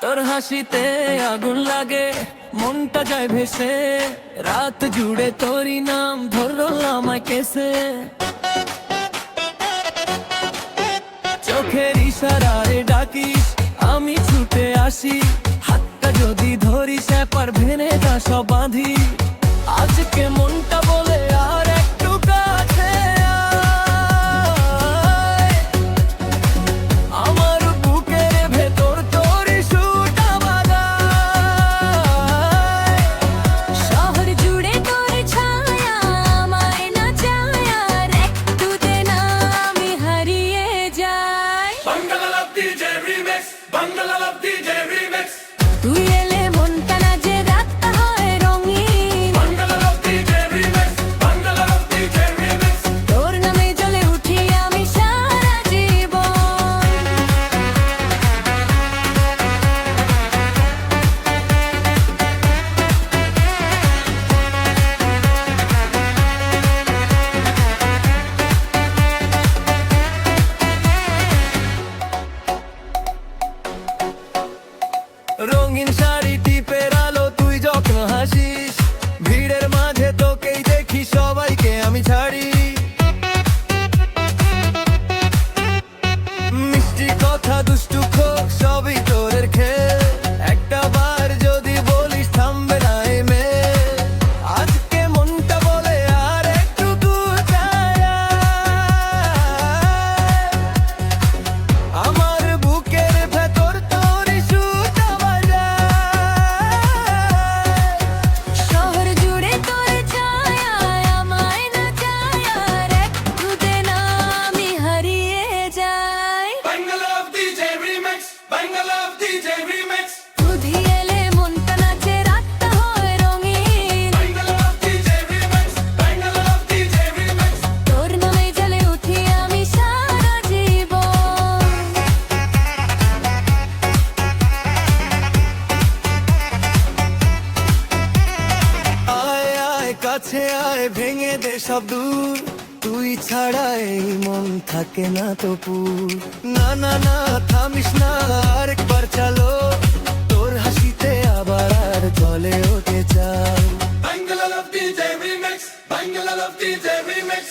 তোর হাসিতে আগুন লাগে, মনটা যায় ভেসে, রাত জুড়ে তোরই নাম ধরলো আমায় কেসে। চোখের ইশারায় ডাকিস, আমি ছুটে আসি, হাতটা যদি ধরিস এপার ভেনে তা সব বাঁধি। আজকে মনটা বলে আর একটু কাছে আয়, আমার বুকের ভেতর তোরই সুরটা বাজায়। শহর জুড়ে তোর ছায়া আমায় নাচায়, আর একটু দে না আমি হারিয়ে যাই। Bangala Love DJ Remix, Bangala Love DJ Remix, তুই এলে মনটা না যে রাতটা হয় রঙিন। Bangala Love DJ Remix, Bangala Love DJ Remix. তোর নামে জ্বলে উঠি আমি সারা জীবন। রঙিন শাড়ি টিপের আলো তুই যখন হাসিস, ভিড়ের মাঝে তোকেই দেখি সবাইকে আমি ছাড়ি। মিষ্টি কথা দুষ্টু খোক সবই তোরের খেল, একটা বার যদি বলিস থামবে না এই মেয়ে। আজকে মনটা বলে আর একটু চায়, আমার বুকের ভেতর তোরই সুরটা বাজায়। শহর জুড়ে তোর ছায়া আমায় নাচায়, আর একটু দে না আমি হারিয়ে যাই। Bangala Love DJ Remix, Bangala Love DJ Remix, তুই এলে মনটা নাচে রাতটা হয় রঙিন। Bangala Love DJ Remix, Bangala Love DJ Remix. তোর নামে জ্বলে উঠি আমি সারা জীবন। আয় আয় কাছে আয়, ভেঙে দে সব দূর, তুই ছাড়া এই মন থাকে না তো পুর। না না না থামিস না, আরেকবার চালো, তোর হাসিতে আবার আর চলে ওঠে চাল। Bangala Love DJ Remix, Bangala Love DJ Remix.